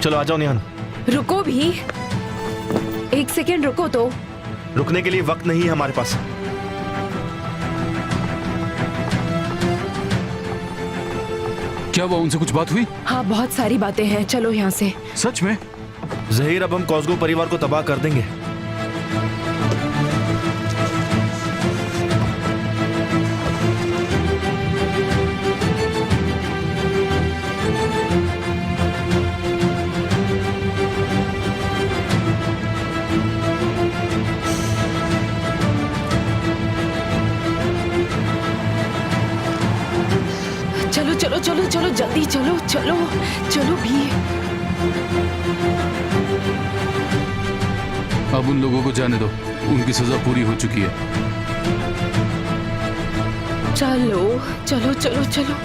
चलो आ जाओ निहान। रुको भी, एक सेकेंड रुको तो। रुकने के लिए वक्त नहीं है हमारे पास। क्या हुआ, उनसे कुछ बात हुई? हाँ बहुत सारी बातें हैं, चलो यहाँ से। सच में? जहीर, अब हम कॉस्गो परिवार को तबाह कर देंगे। चलो चलो चलो चलो जल्दी चलो चलो चलो भी। अब उन लोगों को जाने दो, उनकी सजा पूरी हो चुकी है। चलो चलो चलो चलो।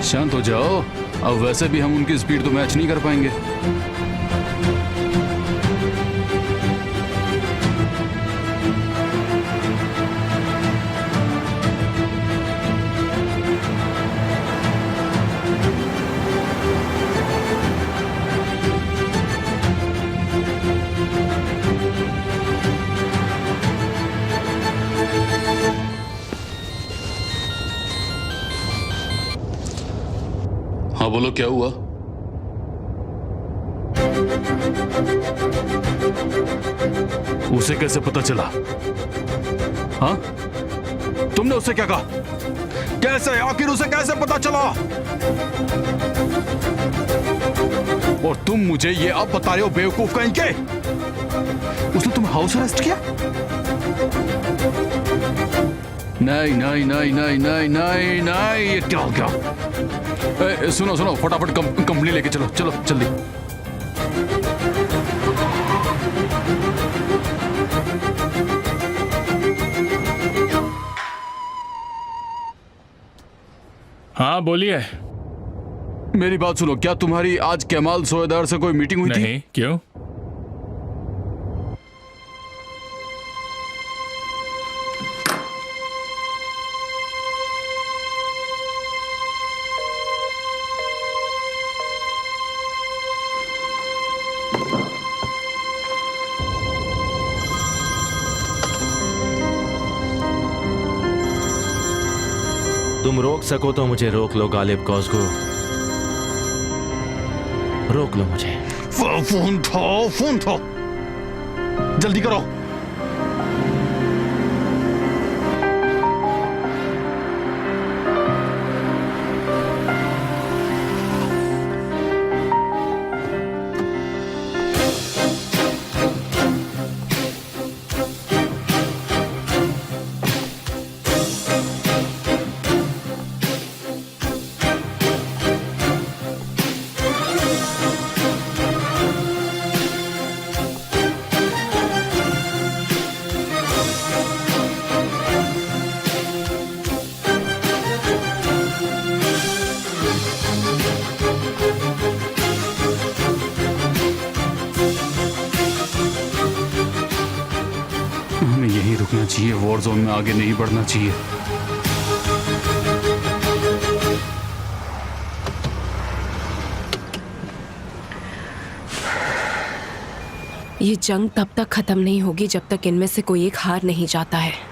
शांत हो जाओ, अब वैसे भी हम उनकी स्पीड तो मैच नहीं कर पाएंगे। हाँ बोलो, क्या हुआ? उसे कैसे पता चला? हाँ, तुमने उससे क्या कहा? कैसे, आखिर उसे कैसे पता चला? और तुम मुझे ये अब बता रहे हो बेवकूफ कहीं के? उसने तुम्हें हाउस अरेस्ट किया? नहीं नहीं नहीं नहीं नहीं नहीं नहीं, ये क्या हो गया? सुनो सुनो, फटाफट कंपनी लेके चलो, चलो जल्दी। हाँ बोलिए। मेरी बात सुनो, क्या तुम्हारी आज केमाल सोएदार से कोई मीटिंग हुई थी? नहीं, क्यों? तुम रोक सको तो मुझे रोक लो गालिब कॉस्गो, रोक लो मुझे। फोन उठाओ, फोन उठाओ, जल्दी करो। हमें यहीं रुकना चाहिए, वॉर जोन में आगे नहीं बढ़ना चाहिए। ये जंग तब तक खत्म नहीं होगी जब तक इनमें से कोई एक हार नहीं जाता है।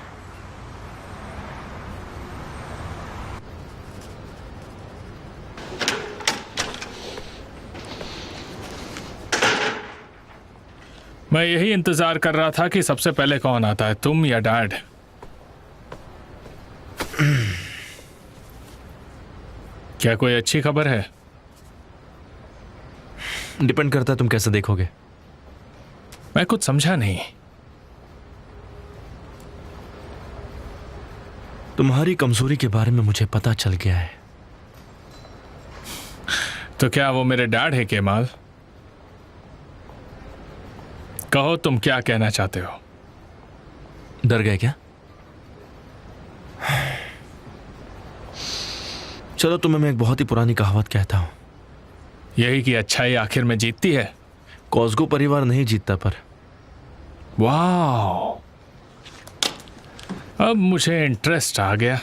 मैं यही इंतजार कर रहा था कि सबसे पहले कौन आता है, तुम या डैड। क्या कोई अच्छी खबर है? डिपेंड करता है तुम कैसे देखोगे। मैं कुछ समझा नहीं। तुम्हारी कमजोरी के बारे में मुझे पता चल गया है। तो क्या वो मेरे डैड है केमाल? कहो तुम क्या कहना चाहते हो? डर गए क्या? चलो तुम्हें मैं एक बहुत ही पुरानी कहावत कहता हूं। यही कि अच्छाई आखिर में जीतती है। कॉस्गो परिवार नहीं जीतता, पर वाह, अब मुझे इंटरेस्ट आ गया।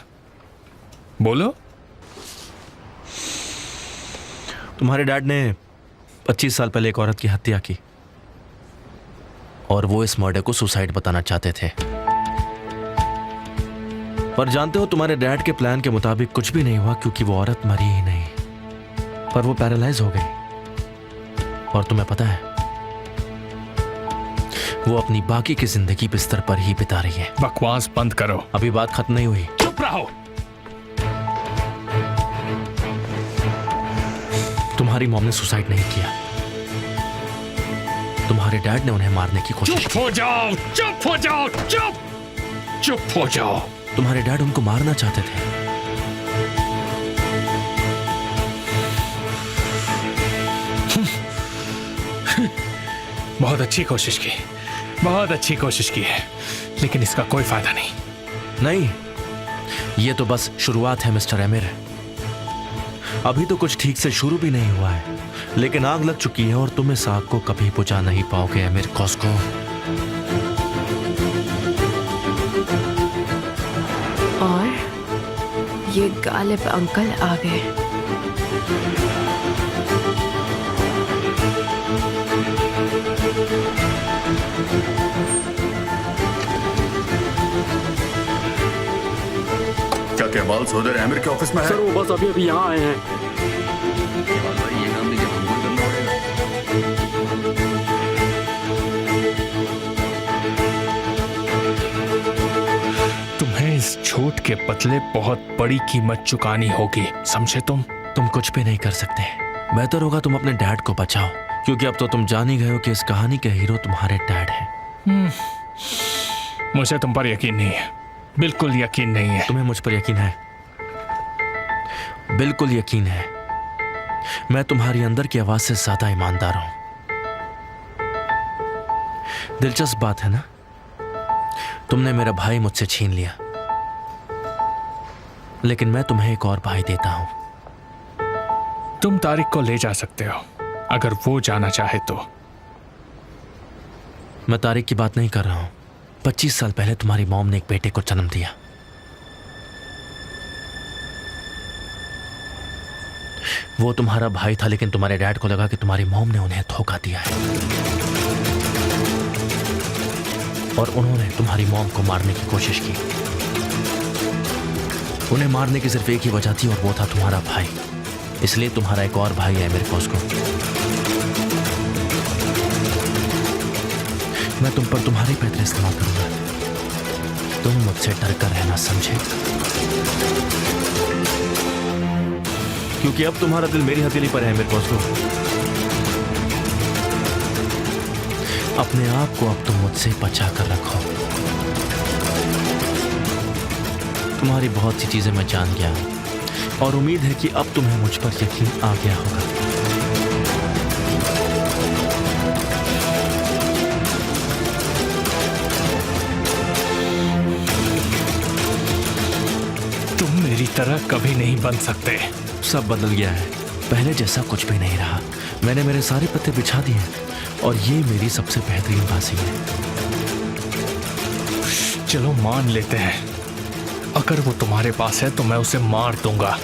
बोलो। तुम्हारे डैड ने 25 साल पहले एक औरत की हत्या की और वो इस मर्डर को सुसाइड बताना चाहते थे। पर जानते हो, तुम्हारे डैड के प्लान के मुताबिक कुछ भी नहीं हुआ, क्योंकि वो औरत मरी ही नहीं, पर वो पैरालाइज हो गई। और तुम्हें पता है, वो अपनी बाकी की जिंदगी बिस्तर पर ही बिता रही है। बकवास बंद करो। अभी बात खत्म नहीं हुई। चुप रहो। तुम्हारी मॉम ने सुसाइड नहीं किया, तुम्हारे डैड ने उन्हें मारने की कोशिश चुप हो जाओ, चुप हो जाओ, चुप हो जाओ। की। तुम्हारे डैड उनको मारना चाहते थे। बहुत अच्छी कोशिश की, बहुत अच्छी कोशिश की है, लेकिन इसका कोई फायदा नहीं। नहीं, ये तो बस शुरुआत है मिस्टर एमिर। अभी तो कुछ ठीक से शुरू भी नहीं हुआ है, लेकिन आग लग चुकी है और तुम इस आग को कभी बुझा नहीं पाओगे एमिर कॉस्को। और ये गालिब अंकल आ गए। क्या केमाल सोदर आमिर के ऑफिस में है? सर वो बस अभी अभी यहाँ आए हैं। केमाल भाई, ये काम देखिए, हमको ही करना पड़ेगा। तुम्हें इस झूठ के बदले बहुत बड़ी कीमत चुकानी होगी, समझे तुम कुछ भी नहीं कर सकते। बेहतर होगा तुम अपने डैड को बचाओ, क्योंकि अब तो तुम जान ही गए हो कि इस कहानी के हीरो तुम्हारे डैड हैं। मुझे तुम पर यकीन नहीं है, बिल्कुल यकीन नहीं है। तुम्हें मुझ पर यकीन है? बिल्कुल यकीन है। मैं तुम्हारी अंदर की आवाज से ज्यादा ईमानदार हूं। दिलचस्प बात है ना, तुमने मेरा भाई मुझसे छीन लिया, लेकिन मैं तुम्हें एक और भाई देता हूं। तुम तारिक को ले जा सकते हो अगर वो जाना चाहे तो। मैं तारिक की बात नहीं कर रहा हूं। 25 साल पहले तुम्हारी मॉम ने एक बेटे को जन्म दिया। वो तुम्हारा भाई था, लेकिन तुम्हारे डैड को लगा कि तुम्हारी मॉम ने उन्हें धोखा दिया है, और उन्होंने तुम्हारी मॉम को मारने की कोशिश की। उन्हें मारने की सिर्फ एक ही वजह थी, और वो था तुम्हारा भाई। इसलिए तुम्हारा एक और भाई है मेरे कॉस्को। मैं तुम पर तुम्हारी पैतरे इस्तेमाल करूंगा। तुम मुझसे डर कर रहना, समझे? क्योंकि अब तुम्हारा दिल मेरी हथेली पर है मेरे कॉस्को। अपने आप को अब तुम मुझसे बचा कर रखो। तुम्हारी बहुत सी चीजें मैं जान गया, और उम्मीद है कि अब तुम्हें मुझ पर यकीन आ गया होगा। तुम मेरी तरह कभी नहीं बन सकते। सब बदल गया है, पहले जैसा कुछ भी नहीं रहा। मैंने मेरे सारे पत्ते बिछा दिए, और ये मेरी सबसे बेहतरीन बाजी है। चलो मान लेते हैं, अगर वो तुम्हारे पास है तो मैं उसे मार दूंगा,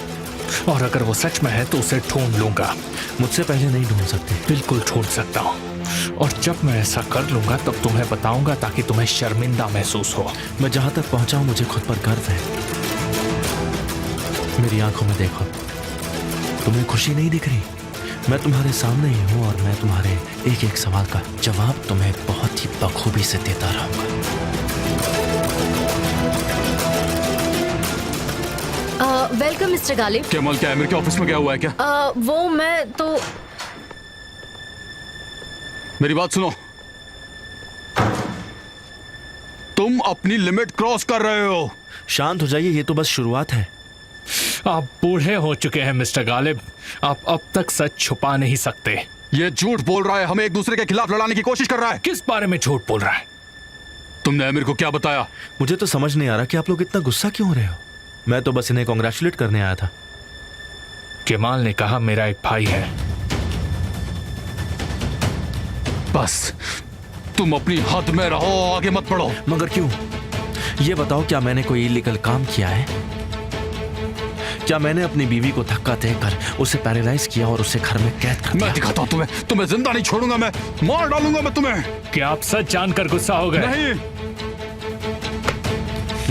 और अगर वो सच में है तो उसे ढूंढ लूंगा। मुझसे पहले नहीं ढूंढ सकते। बिल्कुल ढूंढ सकता हूँ, और जब मैं ऐसा कर लूंगा तब तुम्हें बताऊंगा, ताकि तुम्हें शर्मिंदा महसूस हो। मैं जहां तक पहुंचा हूं, मुझे खुद पर गर्व है। मेरी आंखों में देखो, तुम्हें खुशी नहीं दिख रही? मैं तुम्हारे सामने ही हूं, और मैं तुम्हारे एक एक सवाल का जवाब तुम्हें बहुत ही बखूबी से देता रहूंगा। Welcome mister Ghalib. केमाल, क्या आमिर के ऑफिस में क्या हुआ है क्या? वो मैं तो मेरी बात सुनो, तुम अपनी लिमिट क्रॉस कर रहे हो। शांत हो जाइए, ये तो बस शुरुआत है। आप बूढ़े हो चुके हैं मिस्टर गालिब, आप अब तक सच छुपा नहीं सकते। ये झूठ बोल रहा है, हमें एक दूसरे के खिलाफ लड़ाने की कोशिश कर रहा है। किस बारे में झूठ बोल रहा है? तुमने आमिर को क्या बताया? मुझे तो समझ नहीं आ रहा कि आप लोग इतना गुस्सा क्यों हो रहे हो। मैं तो बस इन्हें कॉन्ग्रेचुलेट करने आया था। केमाल ने कहा मेरा एक भाई है। बस तुम अपनी हद में रहो, आगे मत बढ़ो। मगर क्यों? ये बताओ, क्या मैंने कोई इलीगल काम किया है? क्या मैंने अपनी बीवी को धक्का देकर उसे पैरालाइज किया और उसे घर में कैद कर मैं दिया? दिखाता हूँ तुम्हें जिंदा नहीं छोड़ूंगा, मैं मार डालूंगा मैं तुम्हें। क्या आप सच जानकर गुस्सा हो गए? नहीं,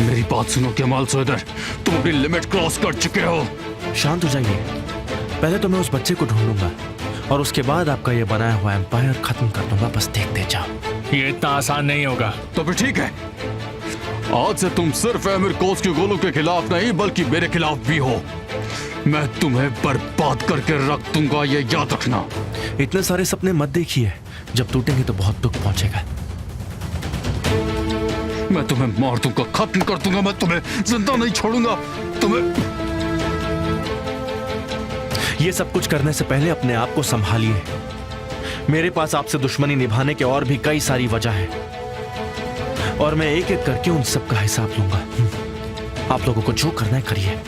मेरी बात सुनो कमाल सोइदर, तुम अपनी लिमिट क्रॉस कर चुके हो। शांत हो जाइए। पहले तो मैं उस बच्चे को ढूंढूंगा और उसके बाद आपका ये बनाया हुआ एम्पायर खत्म कर दूंगा। बस देखते जाओ। ये इतना आसान नहीं होगा। तो फिर ठीक है, आज से तुम सिर्फ एमिर कोस के गोलों के खिलाफ नहीं बल्कि मेरे खिलाफ भी हो। मैं तुम्हें बर्बाद करके रख दूंगा, ये याद रखना। इतने सारे सपने मत देखिए, जब टूटेंगे तो बहुत दुख पहुंचेगा। मैं तुम्हें मार दूंगा, खत्म कर दूंगा, मैं तुम्हें जिंदा नहीं छोड़ूंगा। तुम्हें ये सब कुछ करने से पहले अपने आप को संभालिए। मेरे पास आपसे दुश्मनी निभाने के और भी कई सारी वजह है और मैं एक एक करके उन सब का हिसाब लूंगा। आप लोगों को जो करना है करिए।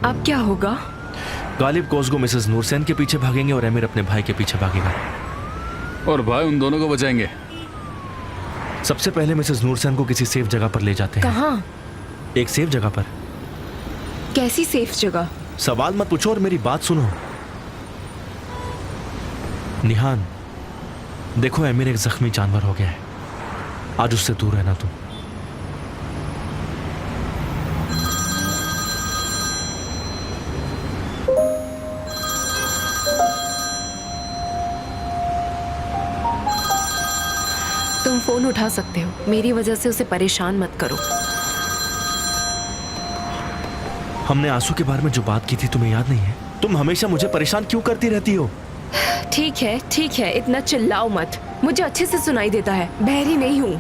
अब क्या होगा? गालिब कोसगो मिसेस नूरसेन के पीछे भागेंगे और एमिर अपने भाई के पीछे भागेगा। और भाई उन दोनों को बचाएंगे। सबसे पहले मिसेस नूरसेन को किसी सेफ जगह पर ले जाते हैं। कहाँ? एक सेफ जगह पर। कैसी सेफ जगह? सवाल मत पूछो और मेरी बात सुनो। निहान, देखो एमिर एक जख्मी जानवर हो गया है। आज उससे दूर रहना तुम। तुम फोन उठा सकते हो। मेरी वजह से उसे परेशान मत करो। हमने आंसू के बारे में जो बात की थी तुम्हें याद नहीं है? तुम हमेशा मुझे परेशान क्यों करती रहती हो? ठीक है, इतना चिल्लाओ मत। मुझे अच्छे से सुनाई देता है, बहरी नहीं हूं।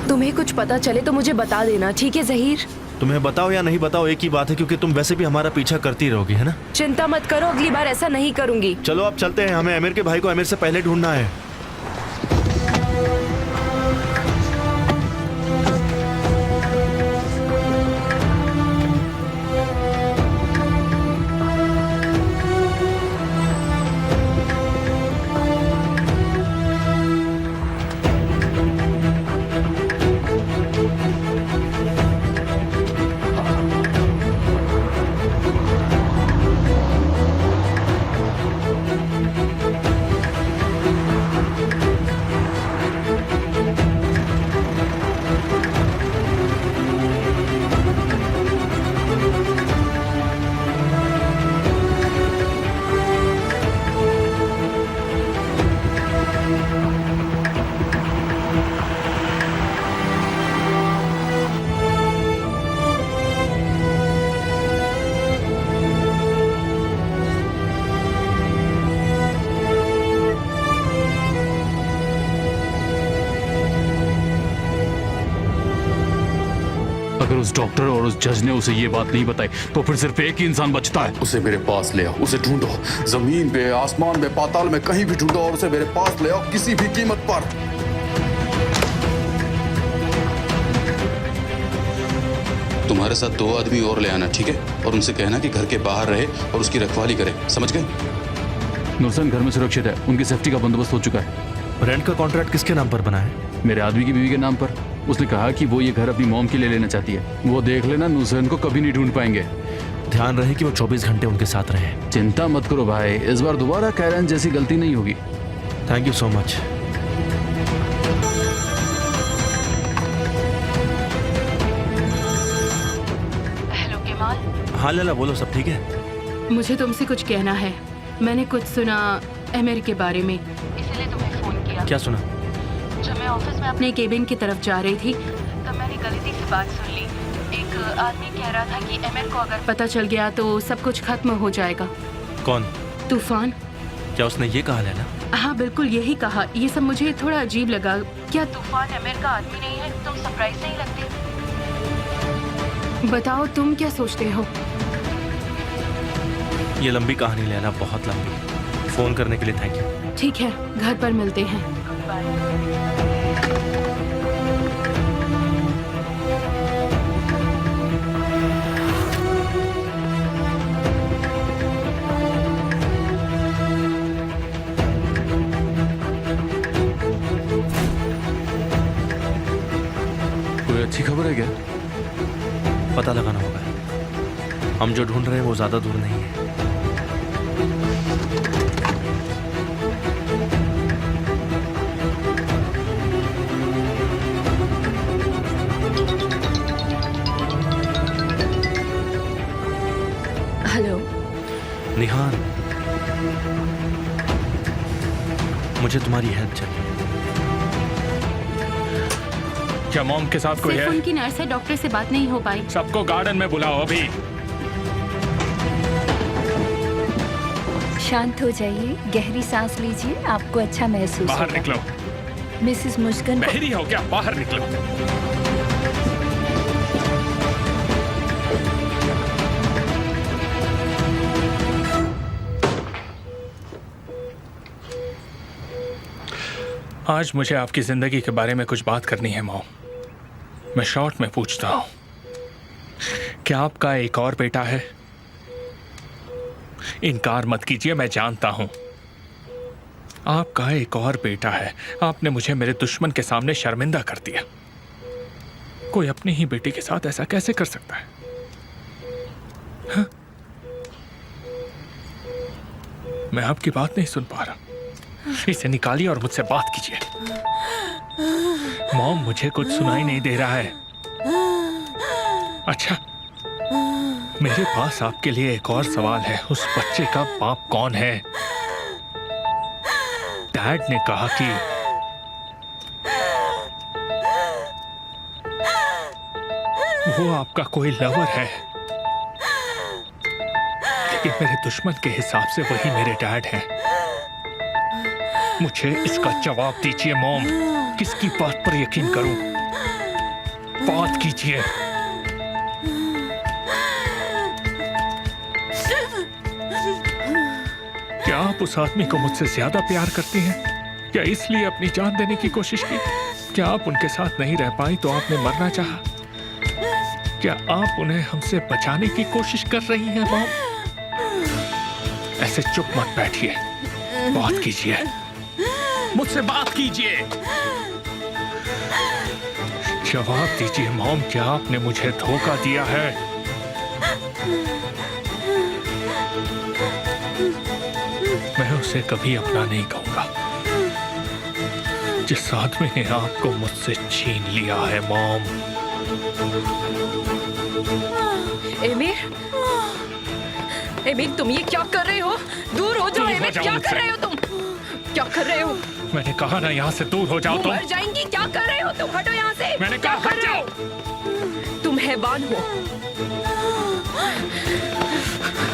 तुम्हें कुछ पता चले तो मुझे बता देना, ठीक है ज़हीर? तुम्हें बताओ या नहीं बताओ एक ही बात है, क्योंकि तुम वैसे भी हमारा पीछा करती रहोगी, है ना? चिंता मत करो, अगली बार ऐसा नहीं करूंगी। चलो अब चलते हैं। हमें एमिर के भाई को एमिर से पहले ढूंढना है। अगर उस डॉक्टर और उस जज ने उसे ये बात नहीं बताई तो फिर सिर्फ एक ही इंसान बचता है। उसे मेरे पास ले आओ, उसे ढूंढो, जमीन पे, आसमान में, पाताल में, कहीं भी ढूंढो और उसे मेरे पास ले आओ, किसी भी कीमत पर। तुम्हारे साथ 2 आदमी और ले आना, ठीक है? और उनसे कहना कि घर के बाहर रहे और उसकी रखवाली करे, समझ गए? नुरसन घर में सुरक्षित है, उनकी सेफ्टी का बंदोबस्त हो चुका है। रेंट का कॉन्ट्रैक्ट किसके नाम पर बना है? मेरे आदमी की बीवी के नाम पर। उसने कहा कि वो ये घर अपनी मॉम के लिए लेना चाहती है। वो देख लेना, नुसरत को कभी नहीं ढूंढ पाएंगे। ध्यान रहे कि वो 24 घंटे उनके साथ रहे। चिंता मत करो भाई, इस बार दोबारा कैरन जैसी गलती नहीं होगी। Thank you so much. Hello Kemal. हाँ लैला बोलो, सब ठीक है? मुझे तुमसे कुछ कहना है। मैंने कुछ सुना एमिर के बारे में, इसलिए तुम्हें फोन किया। क्या सुना? जब मैं ऑफिस में अपने केबिन की तरफ जा रही थी तब मैंने गलती से बात सुन ली। एक आदमी कह रहा था कि एमिर को अगर पता चल गया तो सब कुछ खत्म हो जाएगा। कौन? तूफान। क्या उसने ये कहा लैला? हाँ बिल्कुल यही कहा। ये सब मुझे थोड़ा अजीब लगा। क्या तूफान एमिर का आदमी नहीं है? तुम सरप्राइज नहीं लगते? बताओ तुम क्या सोचते हो? ये लंबी कहानी लैला, बहुत लंबी। फोन करने के लिए थैंक यू। ठीक है, घर पर मिलते हैं। बाय। हम जो ढूंढ रहे हैं वो ज्यादा दूर नहीं है। हेलो। निहान, मुझे तुम्हारी हेल्प चाहिए। क्या मॉम के साथ कोई सिर्फ है? उनकी नर्स है, डॉक्टर से बात नहीं हो पाई। सबको गार्डन में बुलाओ अभी। शांत हो जाइए, गहरी सांस लीजिए, आपको अच्छा महसूस बाहर होगा। निकलो। मिसेस मुस्कान को बहरी हो क्या? बाहर निकलो। आज मुझे आपकी जिंदगी के बारे में कुछ बात करनी है मॉम। मैं शॉर्ट में पूछता हूं, क्या आपका एक और बेटा है? इनकार मत कीजिए, मैं जानता हूं आपका एक और बेटा है। आपने मुझे मेरे दुश्मन के सामने शर्मिंदा कर दिया। कोई अपनी ही बेटी के साथ ऐसा कैसे कर सकता है? हाँ? मैं आपकी बात नहीं सुन पा रहा। इसे निकालिए और मुझसे बात कीजिए। मॉम, मुझे कुछ सुनाई नहीं दे रहा है। अच्छा, मेरे पास आपके लिए एक और सवाल है। उस बच्चे का बाप कौन है? डैड ने कहा कि वो आपका कोई लवर है, लेकिन मेरे दुश्मन के हिसाब से वही मेरे डैड हैं। मुझे इसका जवाब दीजिए मॉम, किसकी बात पर यकीन करूं? बात कीजिए। क्या आप उस आदमी को मुझसे ज्यादा प्यार करती हैं? क्या इसलिए अपनी जान देने की कोशिश की? क्या आप उनके साथ नहीं रह पाई तो आपने मरना चाहा? क्या आप उन्हें हमसे बचाने की कोशिश कर रही हैं मॉम? ऐसे चुप मत बैठिए, बात कीजिए, मुझसे बात कीजिए। जवाब दीजिए मॉम, क्या आपने मुझे धोखा दिया है? मैं उसे कभी अपना नहीं कहूंगा जिस आदमी ने आपको मुझसे छीन लिया है मॉम। एमिर, एमिर, तुम ये क्या कर रहे हो? दूर हो जाओ। दूर हो एमिर, जाओ क्या मुझसे। कर रहे हो तुम? क्या कर रहे हो? मैंने कहा ना, यहाँ से दूर हो जाओ तुम तुम। मर जाएंगी। क्या कर रहे हो तुम? हटो यहाँ से। मैंने क्या कहा कर हट रहे हो? तुम हैवान हो।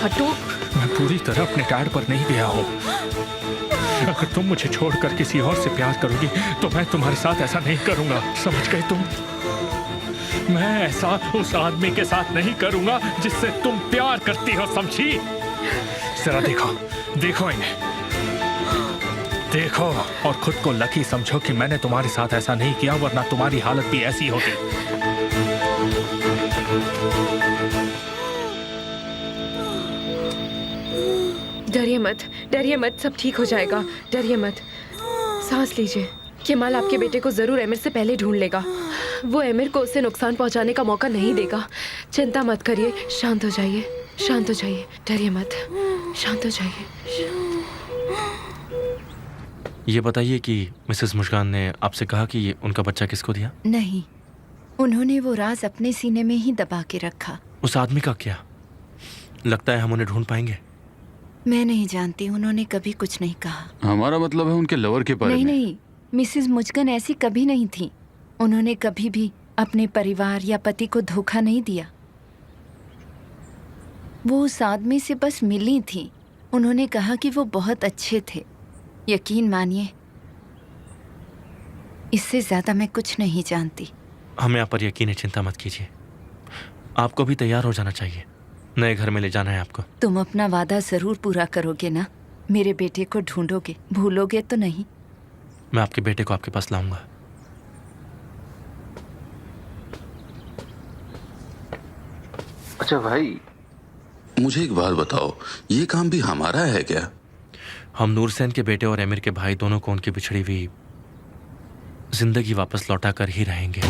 हटो। मैं पूरी तरह अपने डैड पर नहीं गया हूँ। अगर तुम मुझे छोड़कर किसी और से प्यार करोगी तो मैं तुम्हारे साथ ऐसा नहीं करूंगा, समझ गए तुम? मैं ऐसा उस आदमी के साथ नहीं करूंगा जिससे तुम प्यार करती हो, समझी? जरा देखो, देखो इन्हें, देखो और खुद को लकी समझो कि मैंने तुम्हारे साथ ऐसा नहीं किया, वरना तुम्हारी हालत भी ऐसी होती। डरिए मत, डरिए मत, सब ठीक हो जाएगा। डरिए मत, सांस लीजिए। केमाल आपके बेटे को जरूर एमिर से पहले ढूंढ लेगा। वो एमिर को उसे नुकसान पहुंचाने का मौका नहीं देगा। चिंता मत करिए, शांत हो जाइए, शांत हो जाइए, डरिए मत, शांत हो जाइए। ये बताइए कि मिसेस मुस्कान ने आपसे कहा कि ये उनका बच्चा किसको दिया? नहीं, उन्होंने वो राज अपने सीने में ही दबा के रखा। उस आदमी का क्या? लगता है हम उन्हें ढूंढ पाएंगे। मैं नहीं जानती, उन्होंने कभी कुछ नहीं कहा। हमारा मतलब है उनके लवर के बारे नहीं में। नहीं, मिसेस मुस्कान ऐसी कभी नहीं थी। उन्होंने कभी भी अपने परिवार या पति को धोखा नहीं दिया। वो उस आदमी से बस मिली थी। उन्होंने कहा कि वो बहुत अच्छे थे। यकीन मानिए, इससे ज्यादा मैं कुछ नहीं जानती। हमें आप पर यकीन है, चिंता मत कीजिए। आपको भी तैयार हो जाना चाहिए, नए घर में ले जाना है आपको। तुम अपना वादा जरूर पूरा करोगे ना? मेरे बेटे को ढूंढोगे, भूलोगे तो नहीं? मैं आपके बेटे को आपके पास लाऊंगा। अच्छा भाई, मुझे एक बात बताओ, ये काम भी हमारा है क्या? हम नूरसैन के बेटे और एमिर के भाई दोनों को उनकी बिछड़ी हुई जिंदगी वापस लौटा कर ही रहेंगे।